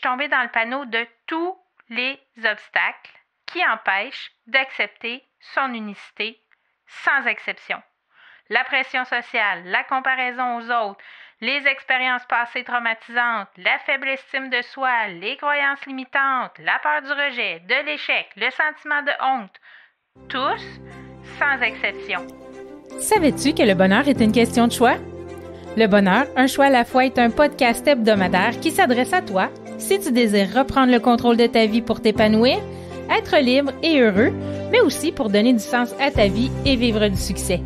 tombée dans le panneau de tous les obstacles qui empêchent d'accepter son unicité sans exception. La pression sociale, la comparaison aux autres, les expériences passées traumatisantes, la faible estime de soi, les croyances limitantes, la peur du rejet, de l'échec, le sentiment de honte, tous sans exception. Savais-tu que le bonheur est une question de choix? Le bonheur, un choix à la fois est un podcast hebdomadaire qui s'adresse à toi si tu désires reprendre le contrôle de ta vie pour t'épanouir, être libre et heureux, mais aussi pour donner du sens à ta vie et vivre du succès.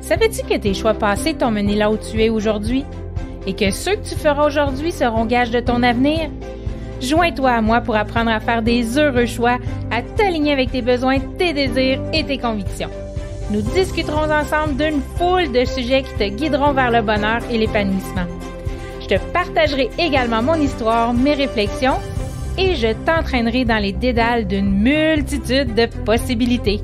Savais-tu que tes choix passés t'ont mené là où tu es aujourd'hui et que ceux que tu feras aujourd'hui seront gages de ton avenir? Joins-toi à moi pour apprendre à faire des heureux choix, à t'aligner avec tes besoins, tes désirs et tes convictions. Nous discuterons ensemble d'une foule de sujets qui te guideront vers le bonheur et l'épanouissement. Je te partagerai également mon histoire, mes réflexions et je t'entraînerai dans les dédales d'une multitude de possibilités.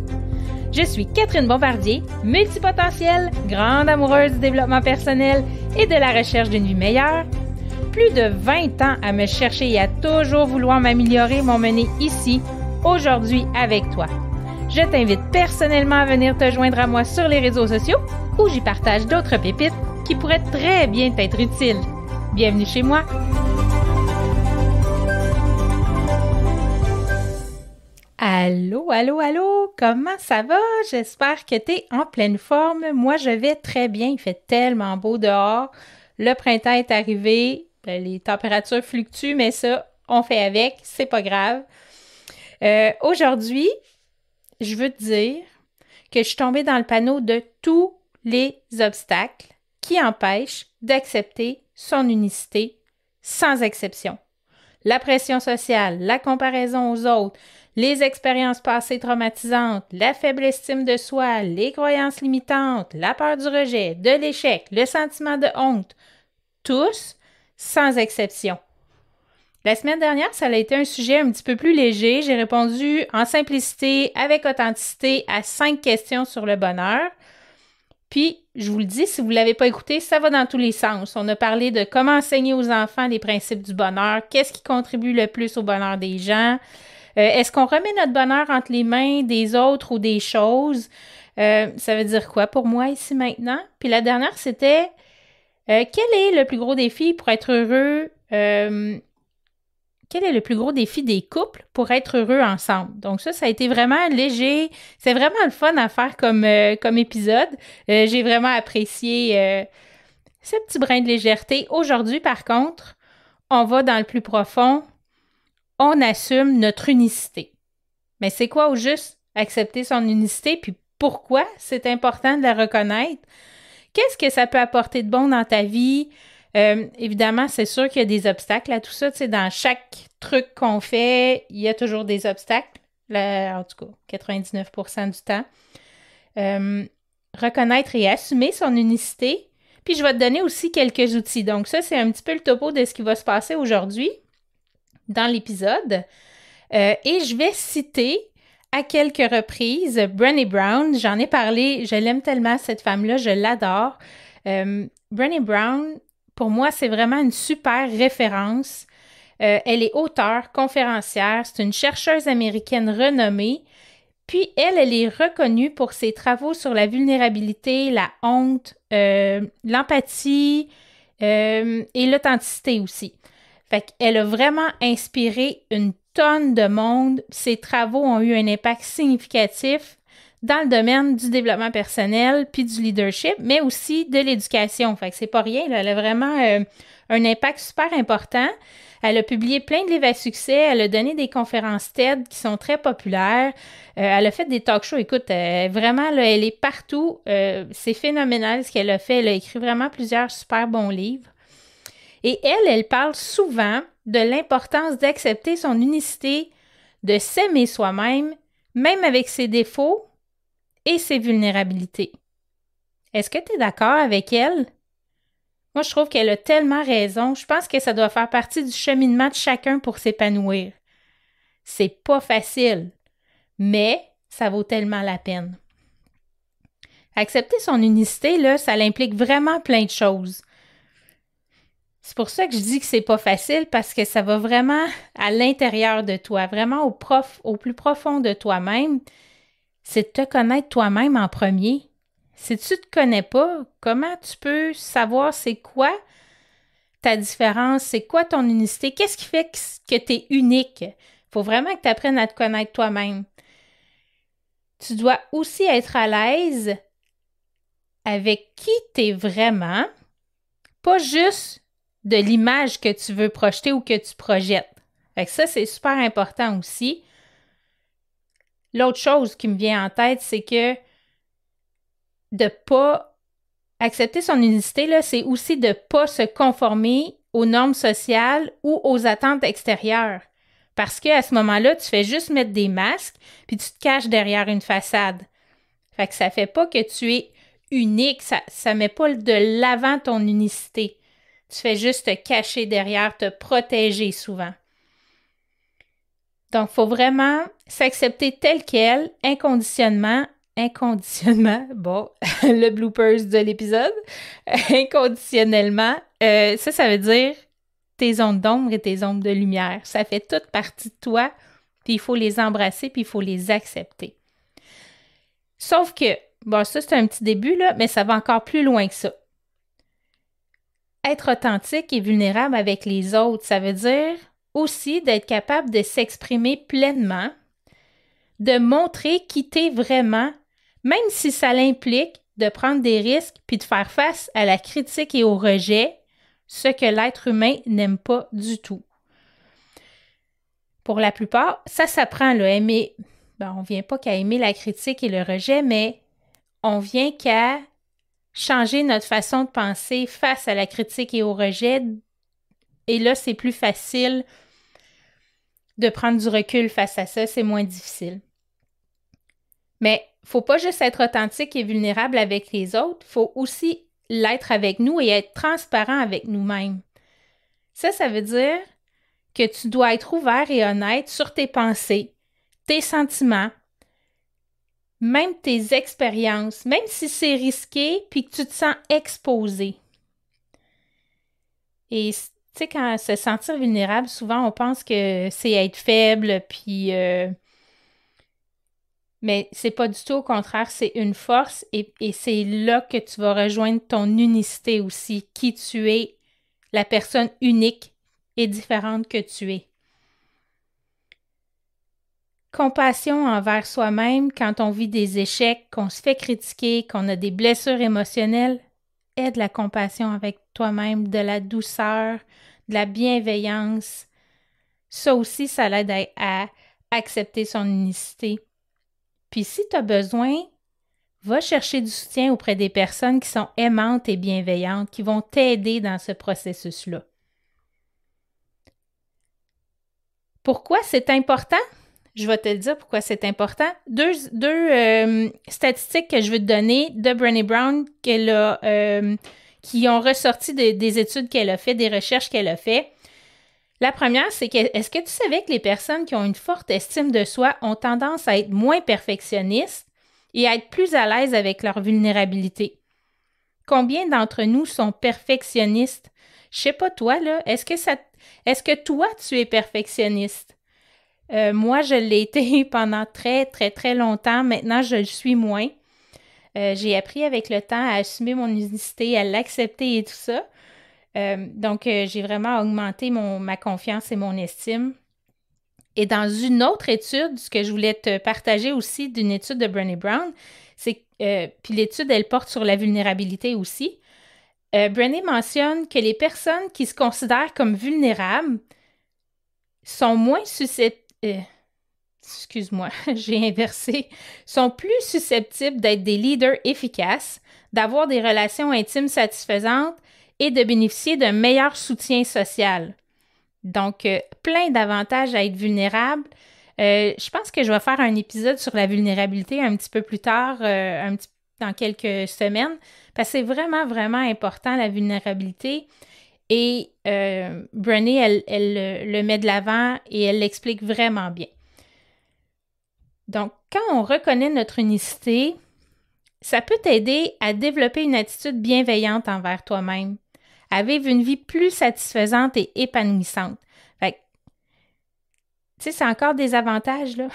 Je suis Catherine Bombardier, multipotentielle, grande amoureuse du développement personnel et de la recherche d'une vie meilleure. Plus de 20 ans à me chercher et à toujours vouloir m'améliorer m'ont mené ici, aujourd'hui avec toi. Je t'invite personnellement à venir te joindre à moi sur les réseaux sociaux où j'y partage d'autres pépites qui pourraient très bien t'être utiles. Bienvenue chez moi! Allô, allô, allô! Comment ça va? J'espère que t'es en pleine forme. Moi, je vais très bien. Il fait tellement beau dehors. Le printemps est arrivé. Les températures fluctuent, mais ça, on fait avec. C'est pas grave. Aujourd'hui, je veux te dire que je suis tombée dans le panneau de tous les obstacles qui empêchent d'accepter son unicité sans exception. La pression sociale, la comparaison aux autres, les expériences passées traumatisantes, la faible estime de soi, les croyances limitantes, la peur du rejet, de l'échec, le sentiment de honte, tous sans exception. La semaine dernière, ça a été un sujet un petit peu plus léger. J'ai répondu en simplicité, avec authenticité, à 5 questions sur le bonheur. Puis, je vous le dis, si vous ne l'avez pas écouté, ça va dans tous les sens. On a parlé de comment enseigner aux enfants les principes du bonheur, qu'est-ce qui contribue le plus au bonheur des gens, est-ce qu'on remet notre bonheur entre les mains des autres ou des choses? Ça veut dire quoi pour moi ici maintenant? Puis la dernière, c'était quel est le plus gros défi pour être heureux? Quel est le plus gros défi des couples pour être heureux ensemble? Donc ça a été vraiment léger. C'est vraiment le fun à faire comme épisode. J'ai vraiment apprécié ce petit brin de légèreté. Aujourd'hui, par contre, on va dans le plus profond. On assume notre unicité. Mais c'est quoi au juste accepter son unicité? Puis pourquoi c'est important de la reconnaître? Qu'est-ce que ça peut apporter de bon dans ta vie? Évidemment, c'est sûr qu'il y a des obstacles à tout ça. Tu sais, dans chaque truc qu'on fait, il y a toujours des obstacles. En tout cas, 99% du temps. Reconnaître et assumer son unicité. Puis je vais te donner aussi quelques outils. Donc ça, c'est un petit peu le topo de ce qui va se passer aujourd'hui dans l'épisode. Et je vais citer à quelques reprises Brené Brown. J'en ai parlé, je l'aime tellement, cette femme-là, je l'adore. Brené Brown, pour moi, c'est vraiment une super référence. Elle est auteure, conférencière, c'est une chercheuse américaine renommée. Puis, elle est reconnue pour ses travaux sur la vulnérabilité, la honte, l'empathie et l'authenticité aussi. Fait qu'elle a vraiment inspiré une tonne de monde. Ses travaux ont eu un impact significatif dans le domaine du développement personnel puis du leadership, mais aussi de l'éducation. Fait que c'est pas rien, là. Elle a vraiment un impact super important. Elle a publié plein de livres à succès. Elle a donné des conférences TED qui sont très populaires. Elle a fait des talk shows. Écoute, vraiment, là, elle est partout. C'est phénoménal ce qu'elle a fait. Elle a écrit vraiment plusieurs super bons livres. Et elle parle souvent de l'importance d'accepter son unicité, de s'aimer soi-même, même avec ses défauts et ses vulnérabilités. Est-ce que tu es d'accord avec elle? Moi, je trouve qu'elle a tellement raison. Je pense que ça doit faire partie du cheminement de chacun pour s'épanouir. C'est pas facile, mais ça vaut tellement la peine. Accepter son unicité, là, ça implique vraiment plein de choses. C'est pour ça que je dis que c'est pas facile parce que ça va vraiment à l'intérieur de toi, vraiment au plus profond de toi-même. C'est de te connaître toi-même en premier. Si tu te connais pas, comment tu peux savoir c'est quoi ta différence, c'est quoi ton unicité, qu'est-ce qui fait que tu es unique? Il faut vraiment que tu apprennes à te connaître toi-même. Tu dois aussi être à l'aise avec qui tu es vraiment, pas juste de l'image que tu veux projeter ou que tu projettes. Fait que ça, c'est super important aussi. L'autre chose qui me vient en tête, c'est que de pas accepter son unicité, là, c'est aussi de pas se conformer aux normes sociales ou aux attentes extérieures. Parce qu'à ce moment-là, tu fais juste mettre des masques puis tu te caches derrière une façade. Fait que ça fait pas que tu es unique, ça met pas de l'avant ton unicité. Tu fais juste te cacher derrière, te protéger souvent. Donc, il faut vraiment s'accepter tel quel, inconditionnellement, bon, le bloopers de l'épisode, inconditionnellement, ça veut dire tes zones d'ombre et tes zones de lumière. Ça fait toute partie de toi, puis il faut les embrasser, puis il faut les accepter. Sauf que, bon, ça c'est un petit début, là, mais ça va encore plus loin que ça. Être authentique et vulnérable avec les autres, ça veut dire aussi d'être capable de s'exprimer pleinement, de montrer qui t'es vraiment, même si ça l'implique de prendre des risques puis de faire face à la critique et au rejet, ce que l'être humain n'aime pas du tout. Pour la plupart, ça s'apprend, là, aimer. Ben, on ne vient pas qu'à aimer la critique et le rejet, mais on vient qu'à changer notre façon de penser face à la critique et au rejet. Et là, c'est plus facile de prendre du recul face à ça, c'est moins difficile. Mais il ne faut pas juste être authentique et vulnérable avec les autres, il faut aussi l'être avec nous et être transparent avec nous-mêmes. Ça veut dire que tu dois être ouvert et honnête sur tes pensées, tes sentiments, même tes expériences, même si c'est risqué puis que tu te sens exposé. Et tu sais, quand se sentir vulnérable, souvent on pense que c'est être faible, puis mais c'est pas du tout au contraire, c'est une force et c'est là que tu vas rejoindre ton unicité aussi, qui tu es, la personne unique et différente que tu es. Compassion envers soi-même quand on vit des échecs, qu'on se fait critiquer, qu'on a des blessures émotionnelles. Aie de la compassion avec toi-même, de la douceur, de la bienveillance. Ça aussi, ça l'aide à accepter son unicité. Puis si tu as besoin, va chercher du soutien auprès des personnes qui sont aimantes et bienveillantes, qui vont t'aider dans ce processus-là. Pourquoi c'est important? Je vais te le dire pourquoi c'est important. Deux statistiques que je veux te donner de Brené Brown qui ont ressorti des études qu'elle a fait, des recherches qu'elle a fait. La première, c'est que est-ce que tu savais que les personnes qui ont une forte estime de soi ont tendance à être moins perfectionnistes et à être plus à l'aise avec leur vulnérabilité? Combien d'entre nous sont perfectionnistes? Je sais pas toi, là, est-ce que toi, tu es perfectionniste? Moi, je l'ai été pendant très, très, très longtemps. Maintenant, je le suis moins. J'ai appris avec le temps à assumer mon unicité, à l'accepter et tout ça. Donc, j'ai vraiment augmenté ma confiance et mon estime. Et dans une autre étude, ce que je voulais te partager aussi d'une étude de Brené Brown, c'est puis l'étude, elle porte sur la vulnérabilité aussi. Brené mentionne que les personnes qui se considèrent comme vulnérables sont moins susceptibles... excuse-moi, j'ai inversé, sont plus susceptibles d'être des leaders efficaces, d'avoir des relations intimes satisfaisantes et de bénéficier d'un meilleur soutien social. Donc, plein d'avantages à être vulnérable. Je pense que je vais faire un épisode sur la vulnérabilité un petit peu plus tard, dans quelques semaines, parce que c'est vraiment, vraiment important, la vulnérabilité. Et Brené, elle le met de l'avant et elle l'explique vraiment bien. Donc, quand on reconnaît notre unicité, ça peut t'aider à développer une attitude bienveillante envers toi-même, à vivre une vie plus satisfaisante et épanouissante. Fait que, tu sais, c'est encore des avantages, là.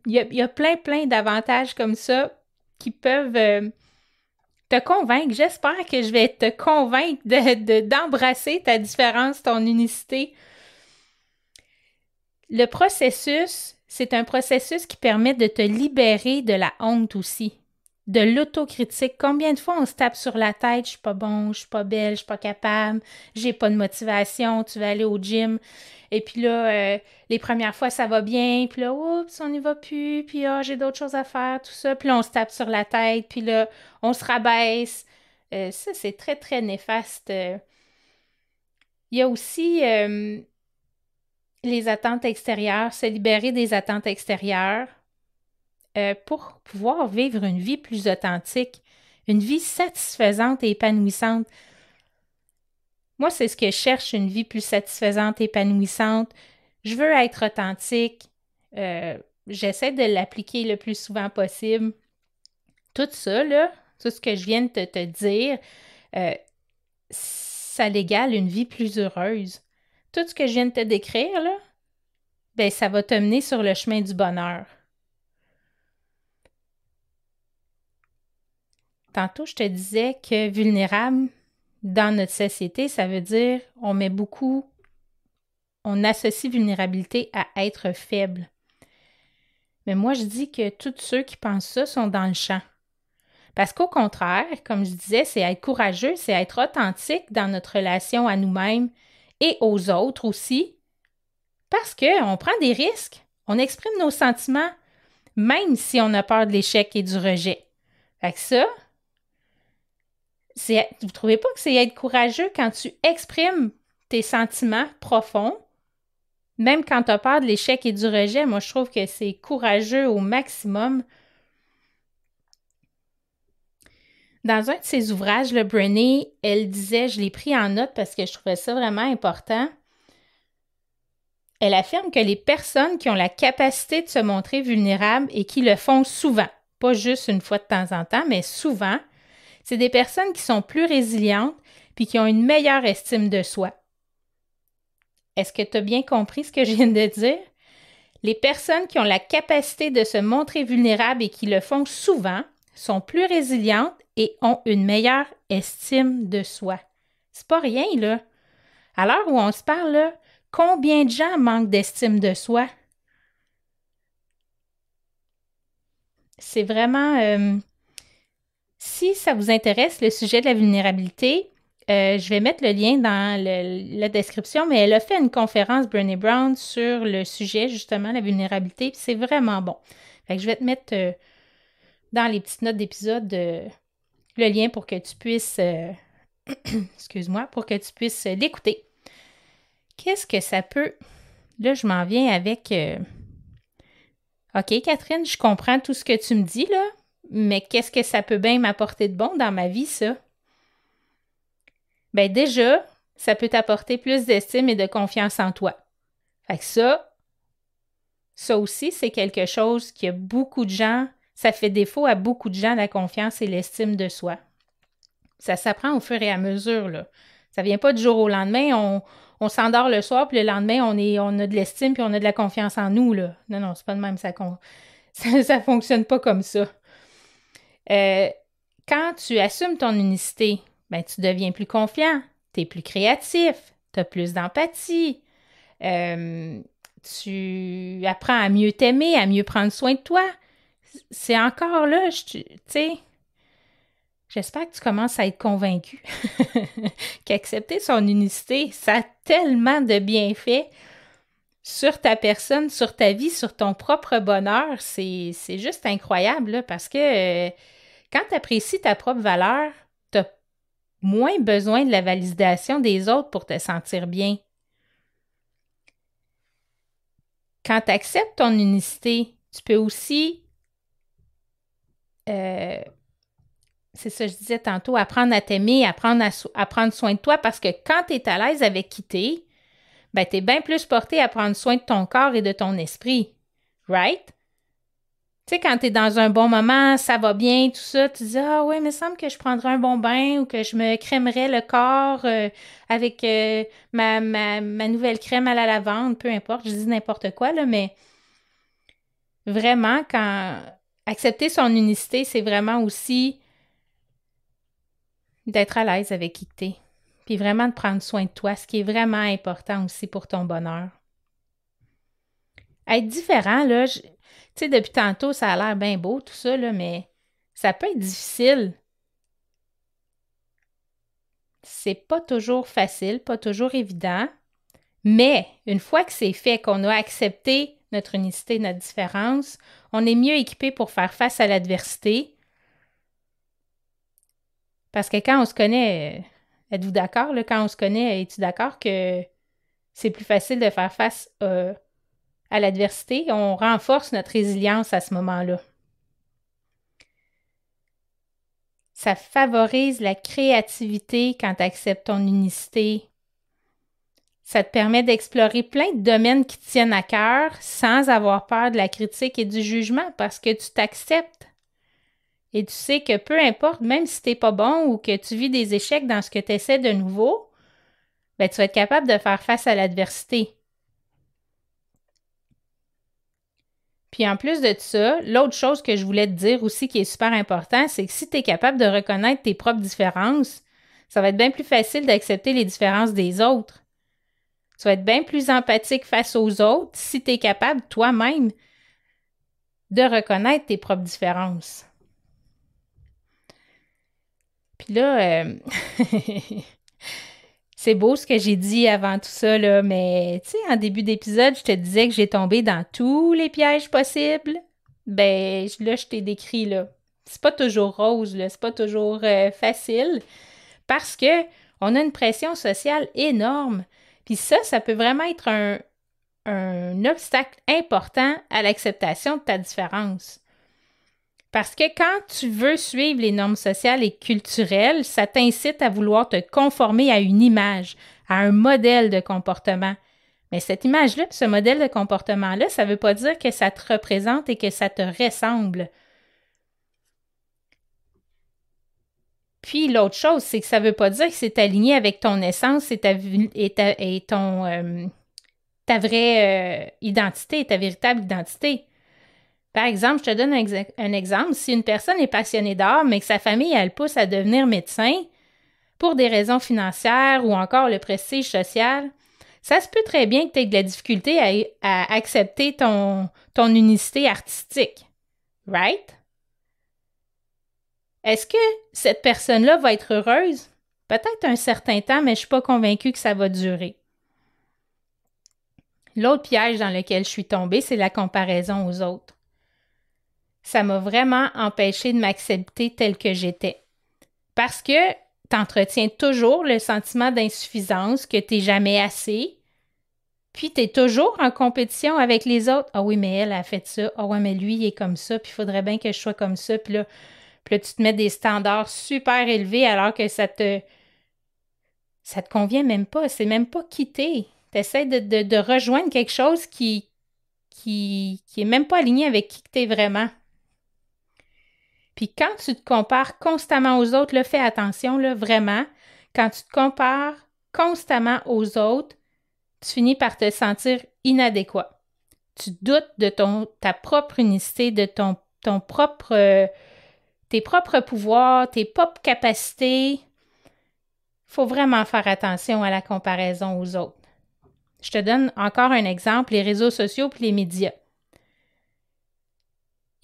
il y a plein d'avantages comme ça qui peuvent te convaincre. J'espère que je vais te convaincre d'embrasser ta différence, ton unicité. Le processus, c'est un processus qui permet de te libérer de la honte aussi, de l'autocritique. Combien de fois on se tape sur la tête, je suis pas bon, je suis pas belle, je suis pas capable, j'ai pas de motivation, tu vas aller au gym. Et puis là, les premières fois, ça va bien, puis là, oups, on n'y va plus, puis j'ai d'autres choses à faire, tout ça. Puis là, on se tape sur la tête, puis là, on se rabaisse. Ça, c'est très néfaste. Il y a aussi les attentes extérieures, se libérer des attentes extérieures pour pouvoir vivre une vie plus authentique, une vie satisfaisante et épanouissante. Moi, c'est ce que je cherche, une vie plus satisfaisante, épanouissante. Je veux être authentique. J'essaie de l'appliquer le plus souvent possible. Tout ça, là, tout ce que je viens de te dire, ça l'égale une vie plus heureuse. Tout ce que je viens de te décrire, là, ben, ça va te mener sur le chemin du bonheur. Tantôt, je te disais que vulnérable, dans notre société, ça veut dire on associe vulnérabilité à être faible. Mais moi, je dis que tous ceux qui pensent ça sont dans le champ. Parce qu'au contraire, comme je disais, c'est être courageux, c'est être authentique dans notre relation à nous-mêmes et aux autres aussi. Parce qu'on prend des risques, on exprime nos sentiments, même si on a peur de l'échec et du rejet. Fait que ça, vous ne trouvez pas que c'est être courageux quand tu exprimes tes sentiments profonds, même quand tu as peur de l'échec et du rejet? Moi, je trouve que c'est courageux au maximum. Dans un de ses ouvrages, le Brené, elle disait, je l'ai pris en note parce que je trouvais ça vraiment important, elle affirme que les personnes qui ont la capacité de se montrer vulnérables et qui le font souvent, pas juste une fois de temps en temps, mais souvent, c'est des personnes qui sont plus résilientes puis qui ont une meilleure estime de soi. Est-ce que tu as bien compris ce que je viens de dire? Les personnes qui ont la capacité de se montrer vulnérables et qui le font souvent sont plus résilientes et ont une meilleure estime de soi. C'est pas rien, là. À l'heure où on se parle, là, combien de gens manquent d'estime de soi? C'est vraiment... si ça vous intéresse, le sujet de la vulnérabilité, je vais mettre le lien dans la description, mais elle a fait une conférence, Brené Brown, sur le sujet, justement, la vulnérabilité, puis c'est vraiment bon. Fait que je vais te mettre dans les petites notes d'épisode le lien pour que tu puisses, excuse-moi, pour que tu puisses l'écouter. Qu'est-ce que ça peut... Là, je m'en viens avec... OK, Catherine, je comprends tout ce que tu me dis, là, mais qu'est-ce que ça peut bien m'apporter de bon dans ma vie, ça? Ben déjà, ça peut t'apporter plus d'estime et de confiance en toi. Fait que ça aussi, c'est quelque chose qui a beaucoup de gens, ça fait défaut à beaucoup de gens, la confiance et l'estime de soi. Ça s'apprend au fur et à mesure, là. Ça vient pas du jour au lendemain, on s'endort le soir, puis le lendemain, on a de l'estime, puis on a de la confiance en nous, là. Non, c'est pas de même, ça fonctionne pas comme ça. Quand tu assumes ton unicité, ben, tu deviens plus confiant, tu es plus créatif, tu as plus d'empathie, tu apprends à mieux t'aimer, à mieux prendre soin de toi. C'est encore là, tu sais, j'espère que tu commences à être convaincu qu'accepter son unicité, ça a tellement de bienfaits sur ta personne, sur ta vie, sur ton propre bonheur. C'est juste incroyable, là, parce que quand tu apprécies ta propre valeur, tu as moins besoin de la validation des autres pour te sentir bien. Quand tu acceptes ton unicité, tu peux aussi, c'est ça que je disais tantôt, apprendre à t'aimer, apprendre à prendre soin de toi, parce que quand tu es à l'aise avec qui t'es, ben, tu es bien plus porté à prendre soin de ton corps et de ton esprit. Right? Tu sais, quand tu es dans un bon moment, ça va bien, tout ça, tu dis « Ah ouais, il me semble que je prendrais un bon bain ou que je me crèmerais le corps avec ma nouvelle crème à la lavande, peu importe, je dis n'importe quoi, là, mais vraiment, quand accepter son unicité, c'est vraiment aussi d'être à l'aise avec qui t'es, puis vraiment de prendre soin de toi, ce qui est vraiment important aussi pour ton bonheur. Être différent, là, tu sais, depuis tantôt, ça a l'air bien beau, tout ça, là, mais ça peut être difficile. C'est pas toujours facile, pas toujours évident, mais une fois que c'est fait, qu'on a accepté notre unicité, notre différence, on est mieux équipé pour faire face à l'adversité. Parce que quand on se connaît, êtes-vous d'accord, là, quand on se connaît, es-tu d'accord que c'est plus facile de faire face à l'adversité? On renforce notre résilience à ce moment-là. Ça favorise la créativité quand tu acceptes ton unicité. Ça te permet d'explorer plein de domaines qui te tiennent à cœur sans avoir peur de la critique et du jugement parce que tu t'acceptes. Et tu sais que peu importe, même si t'es pas bon ou que tu vis des échecs dans ce que tu essaies de nouveau, ben, tu vas être capable de faire face à l'adversité. Puis en plus de ça, l'autre chose que je voulais te dire aussi qui est super important, c'est que si tu es capable de reconnaître tes propres différences, ça va être bien plus facile d'accepter les différences des autres. Tu vas être bien plus empathique face aux autres si tu es capable toi-même de reconnaître tes propres différences. Puis là, c'est beau ce que j'ai dit avant tout ça, là, mais tu sais, en début d'épisode, je te disais que j'ai tombé dans tous les pièges possibles. Ben, là, je t'ai décrit, là. C'est pas toujours rose, là, c'est pas toujours facile, parce que on a une pression sociale énorme. Puis ça peut vraiment être un obstacle important à l'acceptation de ta différence. Parce que quand tu veux suivre les normes sociales et culturelles, ça t'incite à vouloir te conformer à une image, à un modèle de comportement. Mais cette image-là, ce modèle de comportement-là, ça ne veut pas dire que ça te représente et que ça te ressemble. Puis l'autre chose, c'est que ça ne veut pas dire que c'est aligné avec ton essence et ta vraie identité, ta véritable identité. Par exemple, je te donne un exemple. Si une personne est passionnée d'art, mais que sa famille, elle pousse à devenir médecin pour des raisons financières ou encore le prestige social, ça se peut très bien que tu aies de la difficulté à accepter ton unicité artistique. Right? Est-ce que cette personne-là va être heureuse? Peut-être un certain temps, mais je ne suis pas convaincue que ça va durer. L'autre piège dans lequel je suis tombée, c'est la comparaison aux autres. Ça m'a vraiment empêché de m'accepter telle que j'étais. Parce que tu entretiens toujours le sentiment d'insuffisance, que tu n'es jamais assez, puis tu es toujours en compétition avec les autres. Ah oui, mais elle a fait ça. Ah ouais, mais lui, il est comme ça, puis il faudrait bien que je sois comme ça. Puis là, tu te mets des standards super élevés alors que ça te convient même pas. C'est même pas quitter. Tu essaies de rejoindre quelque chose qui est même pas aligné avec qui tu es vraiment. Puis quand tu te compares constamment aux autres, là, fais attention, là, vraiment. Quand tu te compares constamment aux autres, tu finis par te sentir inadéquat. Tu doutes de ta propre unicité, de tes propres pouvoirs, tes propres capacités. Il faut vraiment faire attention à la comparaison aux autres. Je te donne encore un exemple, les réseaux sociaux et les médias.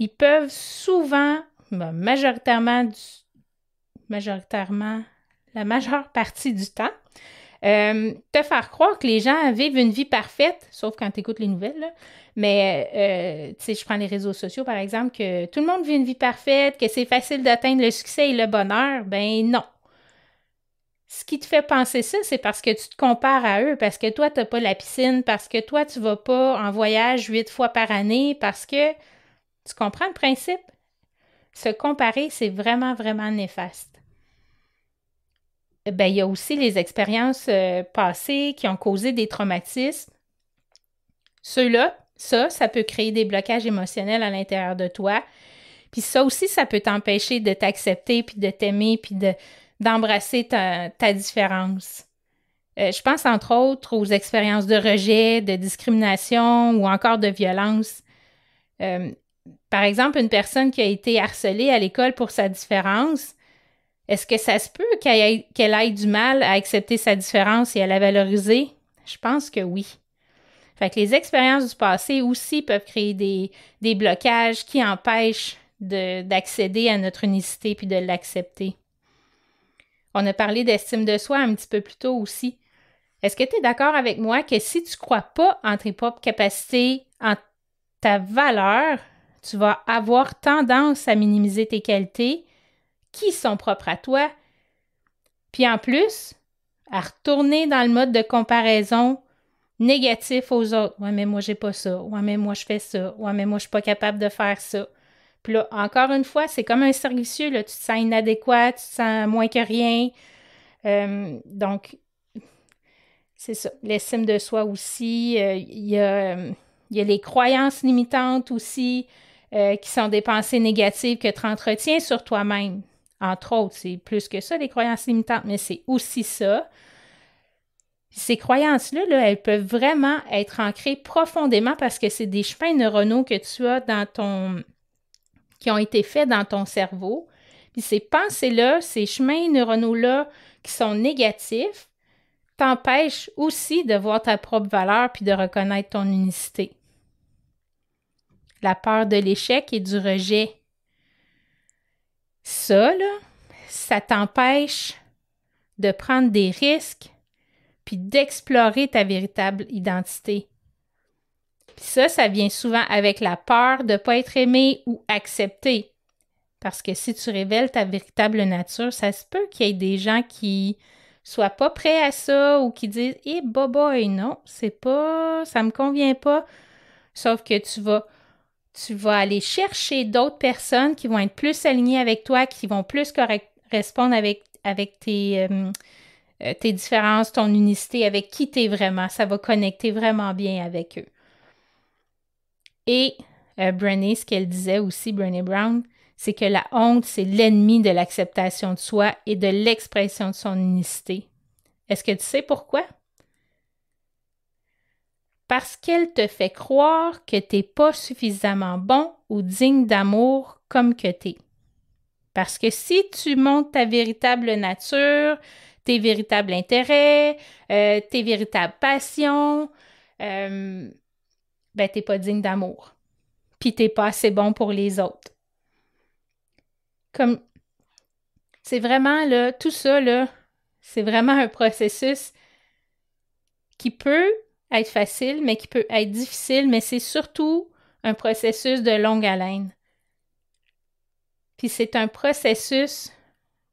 Ils peuvent souvent, majoritairement, la majeure partie du temps, te faire croire que les gens vivent une vie parfaite, sauf quand tu écoutes les nouvelles, là. Mais, tu sais, je prends les réseaux sociaux, par exemple, que tout le monde vit une vie parfaite, que c'est facile d'atteindre le succès et le bonheur. Ben non. Ce qui te fait penser ça, c'est parce que tu te compares à eux, parce que toi, tu n'as pas la piscine, parce que toi, tu ne vas pas en voyage 8 fois par année, parce que tu comprends le principe? Se comparer, c'est vraiment, vraiment néfaste. Ben, il y a aussi les expériences passées qui ont causé des traumatismes. Ceux-là, ça peut créer des blocages émotionnels à l'intérieur de toi. Puis ça aussi, ça peut t'empêcher de t'accepter, puis de t'aimer, puis d'embrasser ta différence. Je pense entre autres aux expériences de rejet, de discrimination ou encore de violence. Par exemple, une personne qui a été harcelée à l'école pour sa différence, est-ce que ça se peut qu'elle ait du mal à accepter sa différence et à la valoriser? Je pense que oui. Fait que les expériences du passé aussi peuvent créer des blocages qui empêchent d'accéder à notre unicité puis de l'accepter. On a parlé d'estime de soi un petit peu plus tôt aussi. Est-ce que tu es d'accord avec moi que si tu ne crois pas en tes propres capacités, en ta valeur, tu vas avoir tendance à minimiser tes qualités qui sont propres à toi, puis en plus, à retourner dans le mode de comparaison négatif aux autres. « Ouais, mais moi, j'ai pas ça. Ouais, mais moi, je fais ça. Ouais, mais moi, je suis pas capable de faire ça. » Puis là, encore une fois, c'est comme un cercle vicieux, là. Tu te sens inadéquat, tu te sens moins que rien. Donc, c'est ça. L'estime de soi aussi. Il y a les croyances limitantes aussi, qui sont des pensées négatives que tu entretiens sur toi-même. Entre autres, c'est plus que ça, les croyances limitantes, mais c'est aussi ça. Ces croyances-là, là, elles peuvent vraiment être ancrées profondément parce que c'est des chemins neuronaux que tu as qui ont été faits dans ton cerveau. Puis ces pensées-là, ces chemins neuronaux-là qui sont négatifs, t'empêchent aussi de voir ta propre valeur puis de reconnaître ton unicité. La peur de l'échec et du rejet. Ça, là, ça t'empêche de prendre des risques puis d'explorer ta véritable identité. Puis ça vient souvent avec la peur de ne pas être aimé ou accepté. Parce que si tu révèles ta véritable nature, ça se peut qu'il y ait des gens qui soient pas prêts à ça ou qui disent « Eh, boy, non, ça me convient pas. » Sauf que tu vas aller chercher d'autres personnes qui vont être plus alignées avec toi, qui vont plus correspondre avec tes différences, ton unicité, avec qui tu es vraiment. Ça va connecter vraiment bien avec eux. Et Brené, ce qu'elle disait aussi, Brené Brown, c'est que la honte, c'est l'ennemi de l'acceptation de soi et de l'expression de son unicité. Est-ce que tu sais pourquoi? Parce qu'elle te fait croire que tu n'es pas suffisamment bon ou digne d'amour comme que tu es. Parce que si tu montres ta véritable nature, tes véritables intérêts, tes véritables passions, ben t'es pas digne d'amour. Puis t'es pas assez bon pour les autres. Comme, c'est vraiment, là, tout ça, là, c'est vraiment un processus qui peut être facile, mais qui peut être difficile, mais c'est surtout un processus de longue haleine. Puis c'est un processus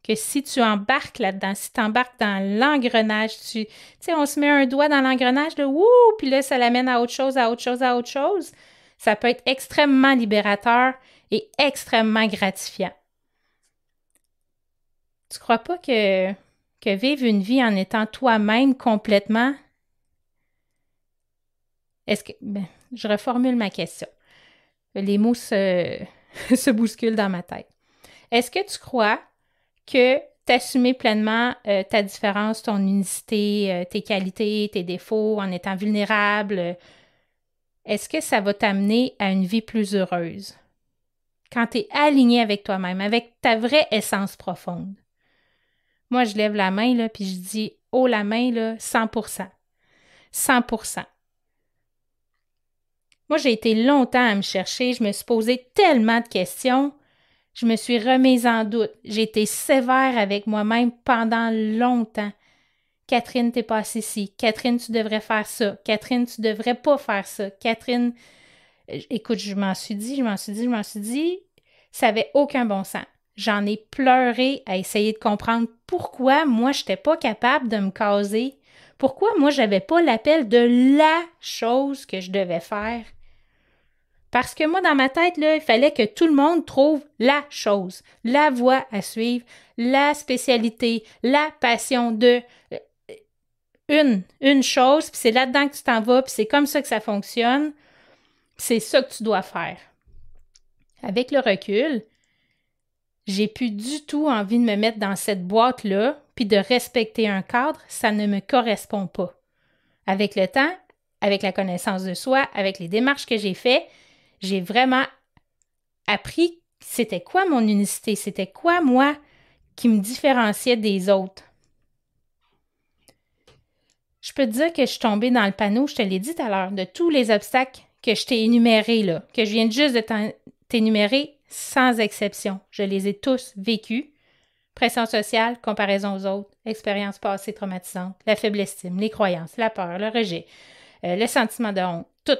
que si tu embarques là-dedans, si tu embarques dans l'engrenage, tu sais, on se met un doigt dans l'engrenage de « wouh », puis là, ça l'amène à autre chose, à autre chose, à autre chose. Ça peut être extrêmement libérateur et extrêmement gratifiant. Tu crois pas que vivre une vie en étant toi-même complètement, je reformule ma question. Les mots se bousculent dans ma tête. Est-ce que tu crois que t'assumer pleinement ta différence, ton unicité, tes qualités, tes défauts, en étant vulnérable, est-ce que ça va t'amener à une vie plus heureuse? Quand tu es aligné avec toi-même, avec ta vraie essence profonde. Moi, je lève la main, là, puis je dis « haut la main, là, 100%. 100%. » Moi, j'ai été longtemps à me chercher, je me suis posé tellement de questions. Je me suis remise en doute. J'ai été sévère avec moi-même pendant longtemps. Catherine, t'es pas assez ici. Catherine, tu devrais faire ça. Catherine, tu devrais pas faire ça. Catherine, écoute, je m'en suis dit. Ça avait aucun bon sens. J'en ai pleuré à essayer de comprendre pourquoi moi, je n'étais pas capable de me caser. Pourquoi moi, j'avais pas l'appel de la chose que je devais faire. Parce que moi, dans ma tête, là, il fallait que tout le monde trouve la chose, la voie à suivre, la spécialité, la passion de une chose, puis c'est là-dedans que tu t'en vas, puis c'est comme ça que ça fonctionne. c'est ça que tu dois faire. Avec le recul, j'ai plus du tout envie de me mettre dans cette boîte-là puis de respecter un cadre, ça ne me correspond pas. Avec le temps, avec la connaissance de soi, avec les démarches que j'ai faites, j'ai vraiment appris c'était quoi mon unicité, c'était quoi, moi, qui me différenciait des autres. Je peux te dire que je suis tombée dans le panneau, je te l'ai dit tout à l'heure, de tous les obstacles que je t'ai énumérés, là, que je viens juste de t'énumérer sans exception. Je les ai tous vécus. Pression sociale, comparaison aux autres, expérience passée traumatisante, la faible estime, les croyances, la peur, le rejet, le sentiment de honte, tout.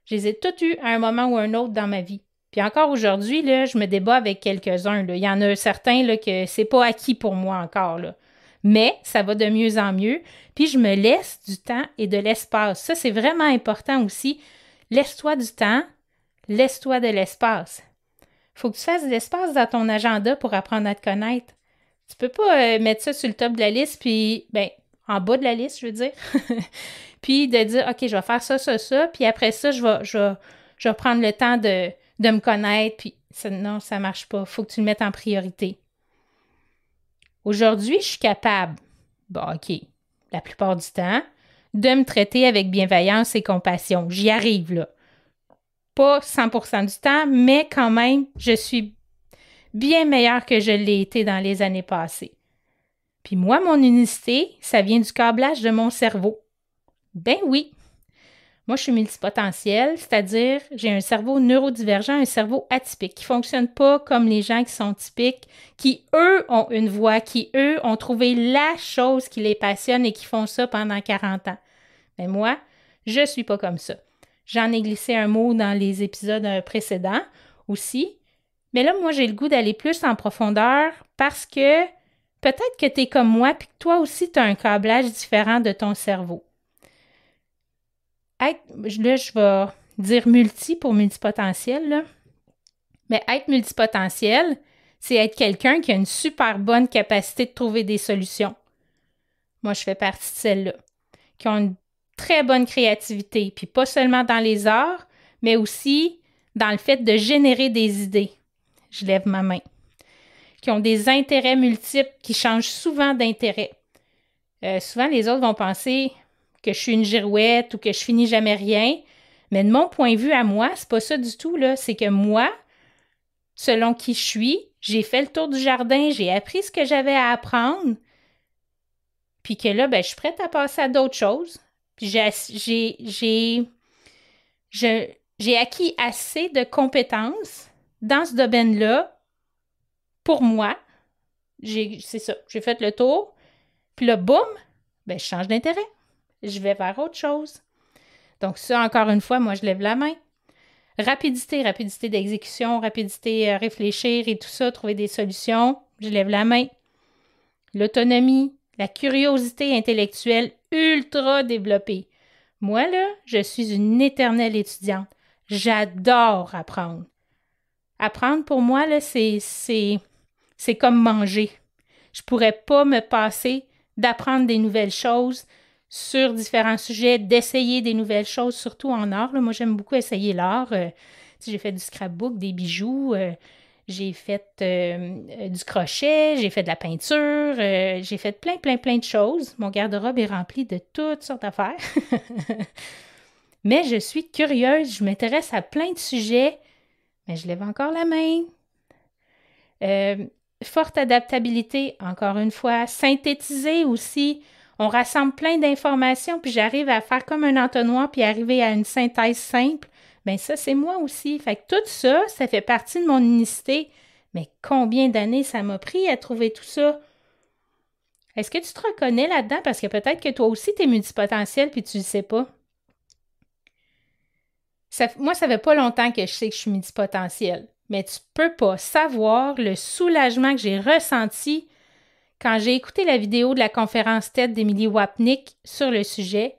Je les ai toutes eues à un moment ou un autre dans ma vie. Puis encore aujourd'hui, là, je me débat avec quelques-uns. Là. Il y en a certains là, que c'est pas acquis pour moi encore. Là. Mais ça va de mieux en mieux. Puis je me laisse du temps et de l'espace. Ça, c'est vraiment important aussi. Laisse-toi du temps, laisse-toi de l'espace. Il faut que tu fasses de l'espace dans ton agenda pour apprendre à te connaître. Tu peux pas mettre ça sur le top de la liste, puis, en bas de la liste, je veux dire. Puis de dire, OK, je vais faire ça, puis après ça, je vais prendre le temps de me connaître, puis non, ça marche pas. Il faut que tu le mettes en priorité. Aujourd'hui, je suis capable, OK, la plupart du temps, de me traiter avec bienveillance et compassion. J'y arrive, là. Pas 100% du temps, mais quand même, je suis bien meilleure que je l'ai été dans les années passées. Puis moi, mon unicité, ça vient du câblage de mon cerveau. Ben oui. Moi, je suis multipotentielle, c'est-à-dire j'ai un cerveau neurodivergent, un cerveau atypique, qui ne fonctionne pas comme les gens qui sont typiques, qui, eux, ont une voix, qui, eux, ont trouvé la chose qui les passionne et qui font ça pendant 40 ans. Mais moi, je ne suis pas comme ça. J'en ai glissé un mot dans les épisodes précédents aussi. Mais là, moi, j'ai le goût d'aller plus en profondeur parce que peut-être que tu es comme moi puis que toi aussi, tu as un câblage différent de ton cerveau. Là, je vais dire multi pour multipotentiel, là. Mais être multipotentiel, c'est être quelqu'un qui a une super bonne capacité de trouver des solutions. Moi, je fais partie de celles-là, qui ont une très bonne créativité, puis pas seulement dans les arts, mais aussi dans le fait de générer des idées. Je lève ma main. Qui ont des intérêts multiples, qui changent souvent d'intérêt. Souvent, les autres vont penser que je suis une girouette ou que je finis jamais rien, mais de mon point de vue à moi, c'est pas ça du tout, là. C'est que moi, selon qui je suis, j'ai fait le tour du jardin, j'ai appris ce que j'avais à apprendre, puis que là, je suis prête à passer à d'autres choses. Puis j'ai acquis assez de compétences dans ce domaine-là pour moi. C'est ça, j'ai fait le tour. Puis là, boum, je change d'intérêt. Je vais vers autre chose. Donc ça, encore une fois, moi, je lève la main. Rapidité d'exécution, rapidité à réfléchir et tout ça, trouver des solutions, je lève la main. L'autonomie, la curiosité intellectuelle ultra développée. Moi, là, je suis une éternelle étudiante. J'adore apprendre. Apprendre, pour moi, là, c'est comme manger. Je pourrais pas me passer d'apprendre des nouvelles choses sur différents sujets, d'essayer des nouvelles choses, surtout en art. Là. Moi, j'aime beaucoup essayer l'art. J'ai fait du scrapbook, des bijoux, j'ai fait du crochet, j'ai fait de la peinture, j'ai fait plein de choses. Mon garde-robe est rempli de toutes sortes d'affaires. Mais je suis curieuse, je m'intéresse à plein de sujets, mais je lève encore la main. Forte adaptabilité, encore une fois. Synthétiser aussi. On rassemble plein d'informations, puis j'arrive à faire comme un entonnoir, puis arriver à une synthèse simple. Bien, ça, c'est moi aussi. Fait que tout ça, ça fait partie de mon unicité. Mais combien d'années ça m'a pris à trouver tout ça? Est-ce que tu te reconnais là-dedans? Parce que peut-être que toi aussi, tu es multipotentiel, puis tu le sais pas. Moi, ça fait pas longtemps que je sais que je suis multipotentielle. Mais tu peux pas savoir le soulagement que j'ai ressenti quand j'ai écouté la vidéo de la conférence TED d'Emily Wapnick sur le sujet.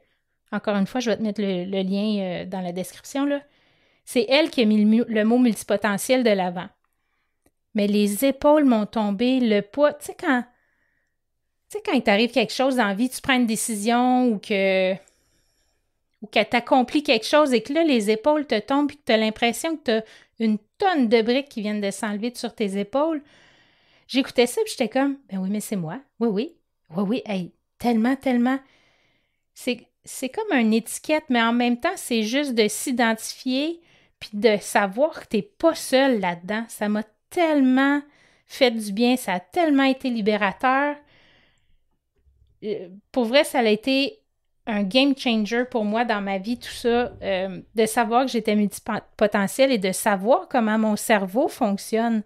Encore une fois, je vais te mettre le lien dans la description, là. C'est elle qui a mis le mot multipotentiel de l'avant. Mais les épaules m'ont tombé, le poids. Tu sais, quand il t'arrive quelque chose dans la vie, tu prends une décision ou que ou que tu accomplis quelque chose et que là, les épaules te tombent et que tu as l'impression que tu as une tonne de briques qui viennent de s'enlever sur tes épaules. J'écoutais ça et j'étais comme, ben oui, mais c'est moi. Oui, hey, tellement, tellement. C'est comme une étiquette, mais en même temps, c'est juste de s'identifier puis de savoir que tu n'es pas seul là-dedans. Ça m'a tellement fait du bien, ça a tellement été libérateur. Pour vrai, ça a été un game changer pour moi dans ma vie, tout ça, de savoir que j'étais multipotentielle et de savoir comment mon cerveau fonctionne,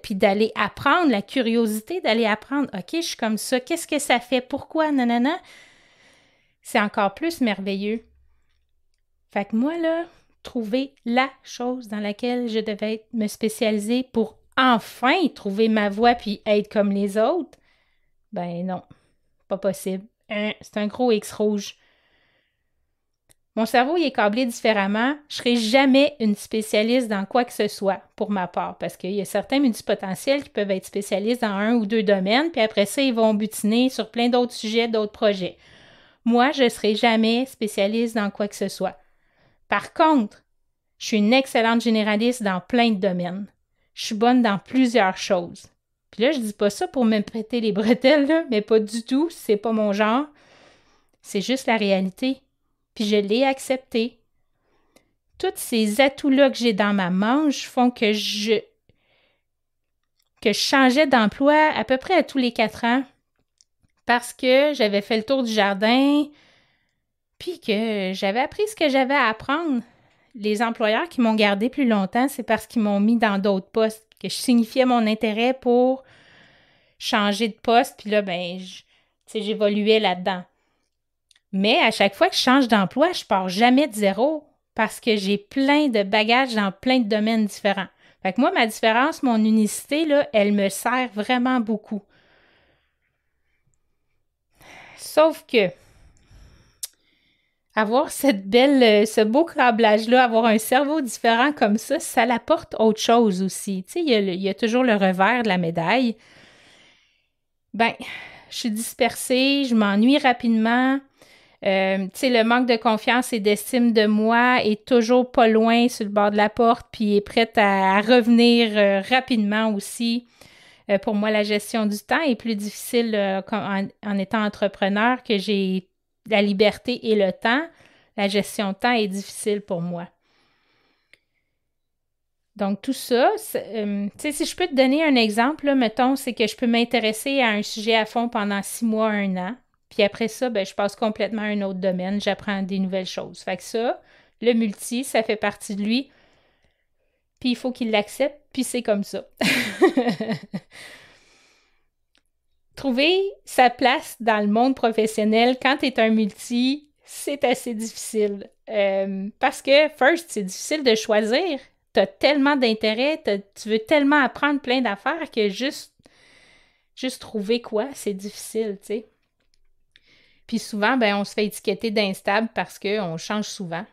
puis d'aller apprendre, la curiosité d'aller apprendre. OK, je suis comme ça, qu'est-ce que ça fait? Pourquoi? Nanana. C'est encore plus merveilleux. Fait que moi, là, trouver la chose dans laquelle je devais me spécialiser pour enfin trouver ma voie puis être comme les autres, ben non, pas possible. C'est un gros X rouge. Mon cerveau, il est câblé différemment. Je ne serai jamais une spécialiste dans quoi que ce soit, pour ma part, parce qu'il y a certains multipotentiels qui peuvent être spécialistes dans un ou deux domaines, puis après ça, ils vont butiner sur plein d'autres sujets, d'autres projets. Moi, je ne serai jamais spécialiste dans quoi que ce soit. Par contre, je suis une excellente généraliste dans plein de domaines. Je suis bonne dans plusieurs choses. Puis là, je dis pas ça pour me prêter les bretelles, là, mais pas du tout, c'est pas mon genre. C'est juste la réalité. Puis je l'ai accepté. Tous ces atouts-là que j'ai dans ma manche font que je changeais d'emploi à peu près à tous les 4 ans parce que j'avais fait le tour du jardin puis que j'avais appris ce que j'avais à apprendre. Les employeurs qui m'ont gardé plus longtemps, c'est parce qu'ils m'ont mis dans d'autres postes, que je signifiais mon intérêt pour changer de poste, puis là, ben, j'évoluais là-dedans. Mais à chaque fois que je change d'emploi, je pars jamais de zéro parce que j'ai plein de bagages dans plein de domaines différents. Fait que moi, ma différence, mon unicité, là, elle me sert vraiment beaucoup. Sauf que avoir ce beau câblage-là, avoir un cerveau différent comme ça l'apporte autre chose aussi. Tu sais, il y a toujours le revers de la médaille. Ben, je suis dispersée, je m'ennuie rapidement. Tu sais, le manque de confiance et d'estime de moi est toujours pas loin sur le bord de la porte, puis est prête à revenir rapidement aussi. Pour moi, la gestion du temps est plus difficile en étant entrepreneur que j'ai la liberté et le temps. La gestion de temps est difficile pour moi. Donc, tout ça, tu sais, si je peux te donner un exemple, là, mettons, c'est que je peux m'intéresser à un sujet à fond pendant 6 mois, 1 an. Puis après ça, ben, je passe complètement à un autre domaine, j'apprends des nouvelles choses. Fait que ça, le multi, ça fait partie de lui. Puis il faut qu'il l'accepte, puis c'est comme ça. Trouver sa place dans le monde professionnel quand tu es un multi, c'est assez difficile. Parce que, first, c'est difficile de choisir. Tu as tellement d'intérêt, tu veux tellement apprendre plein d'affaires que juste trouver quoi, c'est difficile, tu sais. Puis souvent, ben, on se fait étiqueter d'instable parce qu'on change souvent.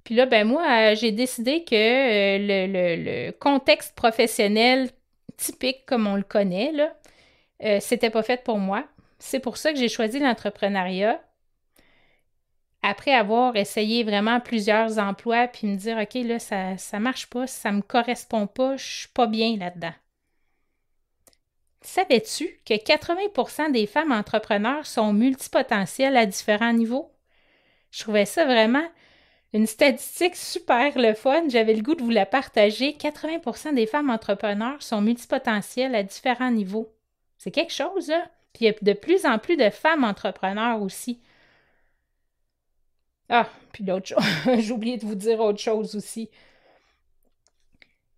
Puis là, ben moi, j'ai décidé que le contexte professionnel typique comme on le connaît, là, c'était pas fait pour moi. C'est pour ça que j'ai choisi l'entrepreneuriat. Après avoir essayé vraiment plusieurs emplois, puis me dire, OK, là, ça marche pas, ça me correspond pas, je suis pas bien là-dedans. Savais-tu que 80% des femmes entrepreneurs sont multipotentielles à différents niveaux? Je trouvais ça vraiment une statistique super le fun. J'avais le goût de vous la partager. 80% des femmes entrepreneurs sont multipotentielles à différents niveaux. C'est quelque chose, là. Puis il y a de plus en plus de femmes entrepreneurs aussi. Ah, puis l'autre chose, j'ai oublié de vous dire autre chose aussi.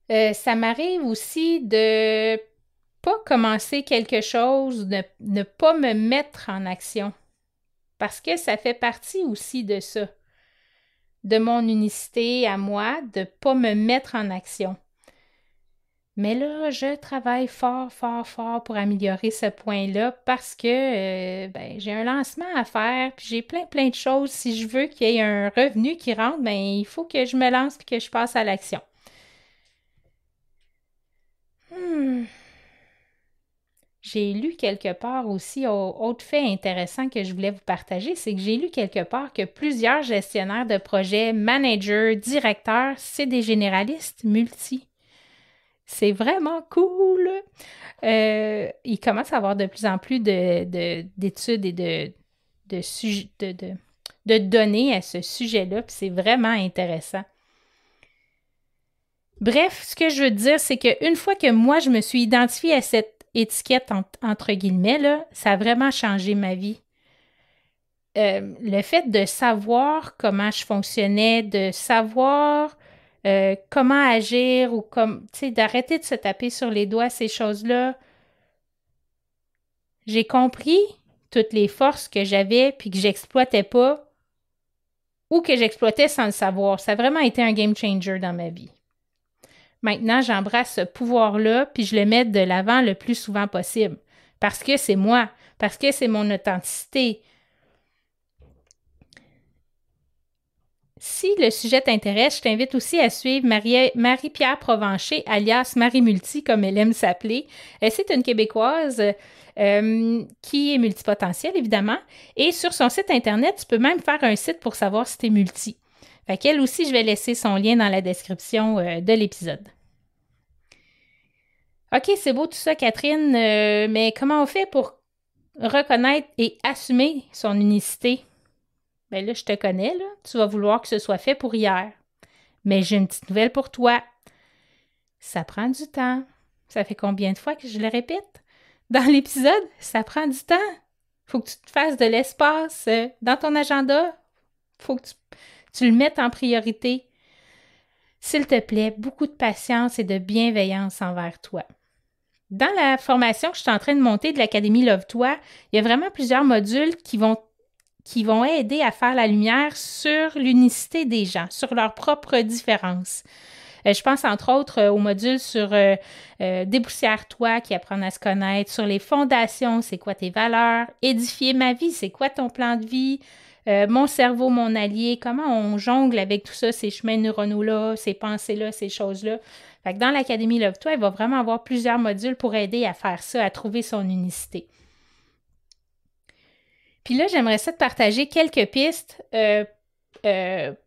Ça m'arrive aussi de pas commencer quelque chose, de ne pas me mettre en action. Parce que ça fait partie aussi de ça, de mon unicité à moi, de ne pas me mettre en action. Mais là, je travaille fort, fort, fort pour améliorer ce point-là parce que ben, j'ai un lancement à faire, puis j'ai plein, plein de choses. Si je veux qu'il y ait un revenu qui rentre, ben, il faut que je me lance et que je passe à l'action. j'ai lu quelque part aussi, autre fait intéressant que je voulais vous partager, c'est que j'ai lu quelque part que plusieurs gestionnaires de projets, managers, directeurs, c'est des généralistes multi. C'est vraiment cool! Il commence à avoir de plus en plus d'études et de données à ce sujet-là, puis c'est vraiment intéressant. Bref, ce que je veux dire, c'est qu'une fois que moi, je me suis identifiée à cette étiquette, entre guillemets, là, ça a vraiment changé ma vie. Le fait de savoir comment je fonctionnais, de savoir comment agir ou comme, tu sais, d'arrêter de se taper sur les doigts, ces choses-là, j'ai compris toutes les forces que j'avais puis que j'exploitais pas ou que j'exploitais sans le savoir. Ça a vraiment été un game changer dans ma vie. Maintenant, j'embrasse ce pouvoir-là puis je le mets de l'avant le plus souvent possible. Parce que c'est moi, parce que c'est mon authenticité. Si le sujet t'intéresse, je t'invite aussi à suivre Marie-Pierre Provencher, alias Marie Multi, comme elle aime s'appeler. C'est une Québécoise qui est multipotentielle, évidemment. Et sur son site Internet, tu peux même faire un site pour savoir si tu es multi. Fait qu'elle aussi, je vais laisser son lien dans la description de l'épisode. OK, c'est beau tout ça, Catherine, mais comment on fait pour reconnaître et assumer son unicité? Ben là, je te connais, là. Tu vas vouloir que ce soit fait pour hier. Mais j'ai une petite nouvelle pour toi. Ça prend du temps. Ça fait combien de fois que je le répète? Dans l'épisode, ça prend du temps. Faut que tu te fasses de l'espace dans ton agenda. Faut que tu le mettes en priorité. S'il te plaît, beaucoup de patience et de bienveillance envers toi. Dans la formation que je suis en train de monter de l'Académie Love-toi, il y a vraiment plusieurs modules qui vont aider à faire la lumière sur l'unicité des gens, sur leurs propres différences. Je pense entre autres au module sur Déboussière-toi qui apprend à se connaître, sur les fondations, c'est quoi tes valeurs, édifier ma vie, c'est quoi ton plan de vie, mon cerveau, mon allié, comment on jongle avec tout ça, ces chemins neuronaux-là, ces pensées-là, ces choses-là. Fait que dans l'Académie Love-toi, il va vraiment avoir plusieurs modules pour aider à faire ça, à trouver son unicité. Puis là, j'aimerais ça te partager quelques pistes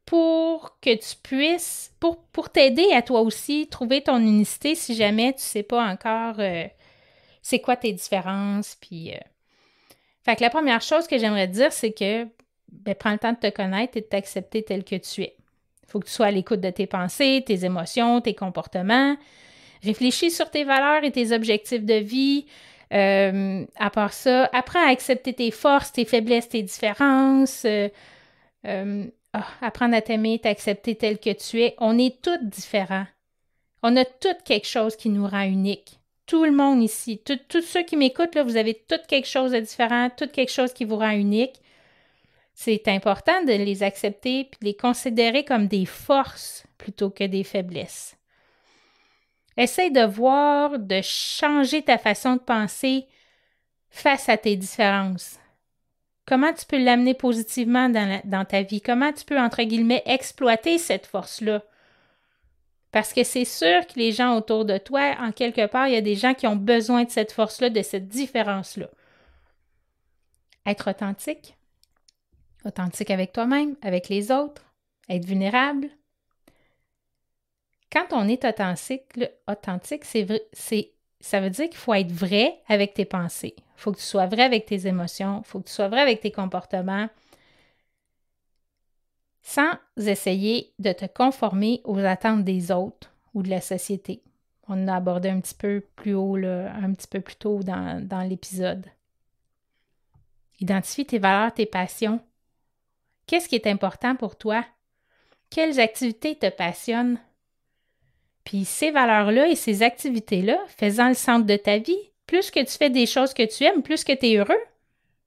pour que tu puisses, pour t'aider à toi aussi, trouver ton unicité si jamais tu ne sais pas encore c'est quoi tes différences. Puis, fait que la première chose que j'aimerais te dire, c'est que prends le temps de te connaître et de t'accepter tel que tu es. Il faut que tu sois à l'écoute de tes pensées, tes émotions, tes comportements. Réfléchis sur tes valeurs et tes objectifs de vie. À part ça, apprends à accepter tes forces, tes faiblesses, tes différences. Apprendre à t'aimer, t'accepter tel que tu es. On est tous différents. On a tous quelque chose qui nous rend unique. Tout le monde ici, tous ceux qui m'écoutent, là, vous avez tous quelque chose de différent, tout quelque chose qui vous rend unique. C'est important de les accepter et de les considérer comme des forces plutôt que des faiblesses. Essaye de voir, de changer ta façon de penser face à tes différences. Comment tu peux l'amener positivement dans ta vie? Comment tu peux, entre guillemets, exploiter cette force-là? Parce que c'est sûr que les gens autour de toi, en quelque part, il y a des gens qui ont besoin de cette force-là, de cette différence-là. Être authentique. Authentique avec toi-même, avec les autres. Être vulnérable. Quand on est authentique, ça veut dire qu'il faut être vrai avec tes pensées. Il faut que tu sois vrai avec tes émotions. Il faut que tu sois vrai avec tes comportements. Sans essayer de te conformer aux attentes des autres ou de la société. On a abordé un petit peu plus haut, là, un petit peu plus tôt dans l'épisode. Identifie tes valeurs, tes passions. Qu'est-ce qui est important pour toi? Quelles activités te passionnent? Puis ces valeurs-là et ces activités-là, fais-en le centre de ta vie. Plus que tu fais des choses que tu aimes, plus que tu es heureux.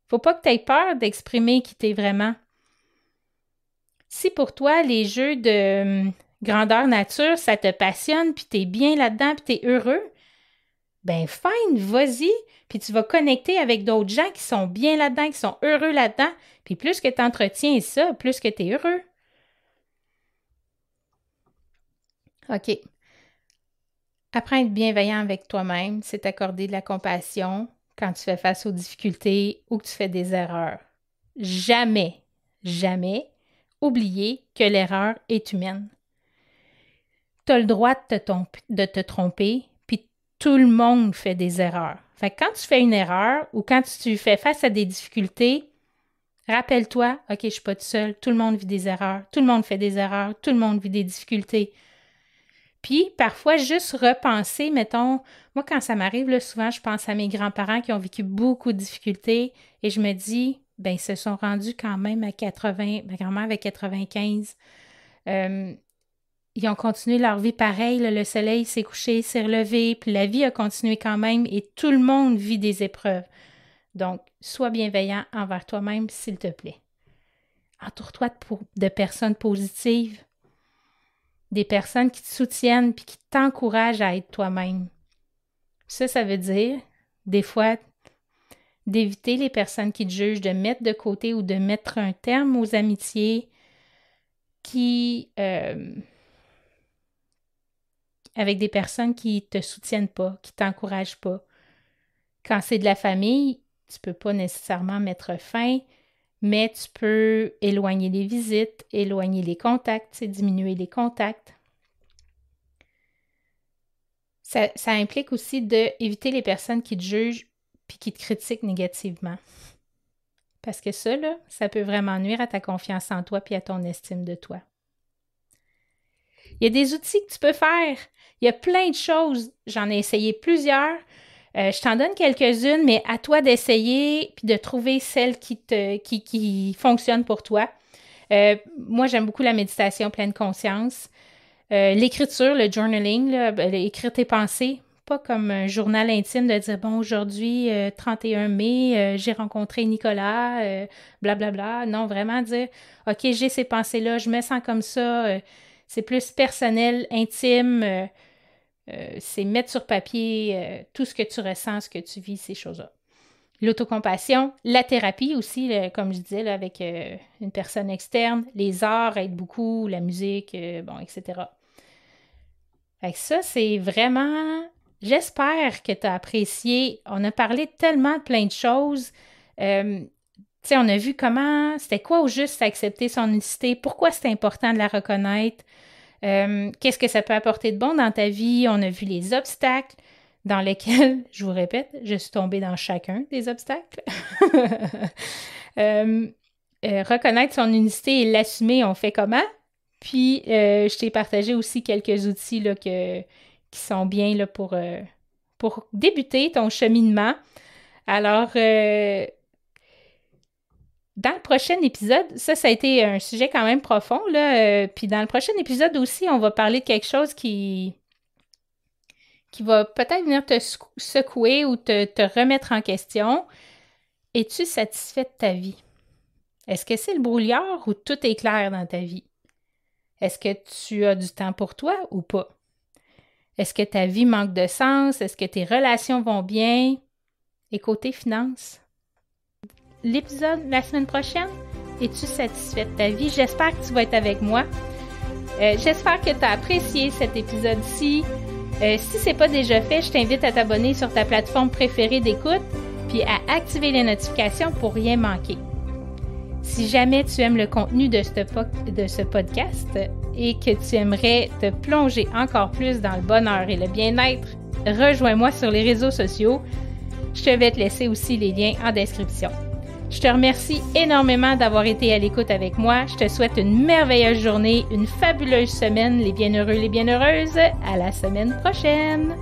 Faut pas que tu aies peur d'exprimer qui tu es vraiment. Si pour toi, les jeux de grandeur nature, ça te passionne, puis tu es bien là-dedans, puis tu es heureux, ben fine, vas-y, puis tu vas connecter avec d'autres gens qui sont bien là-dedans, qui sont heureux là-dedans, puis plus que tu entretiens ça, plus que tu es heureux. OK. Apprends à être bienveillant avec toi-même, c'est t'accorder de la compassion, quand tu fais face aux difficultés ou que tu fais des erreurs. Jamais, jamais oublier que l'erreur est humaine. Tu as le droit de te tromper, puis tout le monde fait des erreurs. Fait que quand tu fais une erreur ou quand tu fais face à des difficultés, rappelle-toi, OK, je ne suis pas toute seule, tout le monde vit des erreurs, tout le monde fait des erreurs, tout le monde vit des difficultés. Puis, parfois, juste repenser, mettons, moi, quand ça m'arrive, là, souvent, je pense à mes grands-parents qui ont vécu beaucoup de difficultés et je me dis, ben, ils se sont rendus quand même à 80, ma grand-mère avait 95. Ils ont continué leur vie pareil, là, le soleil s'est couché, s'est relevé, puis la vie a continué quand même et tout le monde vit des épreuves. Donc, sois bienveillant envers toi-même, s'il te plaît. Entoure-toi de personnes positives, des personnes qui te soutiennent puis qui t'encouragent à être toi-même. Ça veut dire, des fois, d'éviter les personnes qui te jugent, de mettre de côté ou de mettre un terme aux amitiés avec des personnes qui ne te soutiennent pas, qui ne t'encouragent pas. Quand c'est de la famille, tu ne peux pas nécessairement mettre fin, mais tu peux éloigner les visites, éloigner les contacts, diminuer les contacts. Ça implique aussi d'éviter les personnes qui te jugent puis qui te critiquent négativement. Parce que ça, là, ça peut vraiment nuire à ta confiance en toi puis à ton estime de toi. Il y a des outils que tu peux faire. Il y a plein de choses. J'en ai essayé plusieurs. Je t'en donne quelques-unes, mais à toi d'essayer puis de trouver celle qui fonctionne pour toi. Moi, j'aime beaucoup la méditation pleine conscience. L'écriture, le journaling, là, écrire tes pensées, pas comme un journal intime de dire, bon, aujourd'hui, 31 mai, j'ai rencontré Nicolas, blablabla. Non, vraiment dire, OK, j'ai ces pensées-là, je me sens comme ça. C'est plus personnel, intime. C'est mettre sur papier tout ce que tu ressens, ce que tu vis, ces choses-là. L'autocompassion, la thérapie aussi, comme je disais, là, avec une personne externe. Les arts aident beaucoup, la musique, etc. Fait que ça, c'est vraiment... J'espère que tu as apprécié. On a parlé tellement de plein de choses. On a vu c'était quoi au juste accepter son unicité, pourquoi c'est important de la reconnaître, qu'est-ce que ça peut apporter de bon dans ta vie. On a vu les obstacles dans lesquels, je vous répète, je suis tombée dans chacun des obstacles. Reconnaître son unicité et l'assumer, on fait comment? Puis, je t'ai partagé aussi quelques outils là, qui sont bien là, pour débuter ton cheminement. Alors, dans le prochain épisode, ça a été un sujet quand même profond, là. Puis dans le prochain épisode aussi, on va parler de quelque chose qui va peut-être venir te secouer ou te remettre en question. Es-tu satisfait de ta vie? Est-ce que c'est le brouillard ou tout est clair dans ta vie? Est-ce que tu as du temps pour toi ou pas? Est-ce que ta vie manque de sens? Est-ce que tes relations vont bien? Et côté finances? L'épisode la semaine prochaine, es-tu satisfait de ta vie? J'espère que tu vas être avec moi. J'espère que tu as apprécié cet épisode-ci. Si ce n'est pas déjà fait, je t'invite à t'abonner sur ta plateforme préférée d'écoute puis à activer les notifications pour rien manquer. Si jamais tu aimes le contenu de ce podcast et que tu aimerais te plonger encore plus dans le bonheur et le bien-être, rejoins-moi sur les réseaux sociaux. Je te vais te laisser aussi les liens en description. Je te remercie énormément d'avoir été à l'écoute avec moi. Je te souhaite une merveilleuse journée, une fabuleuse semaine, les bienheureux, les bienheureuses. À la semaine prochaine!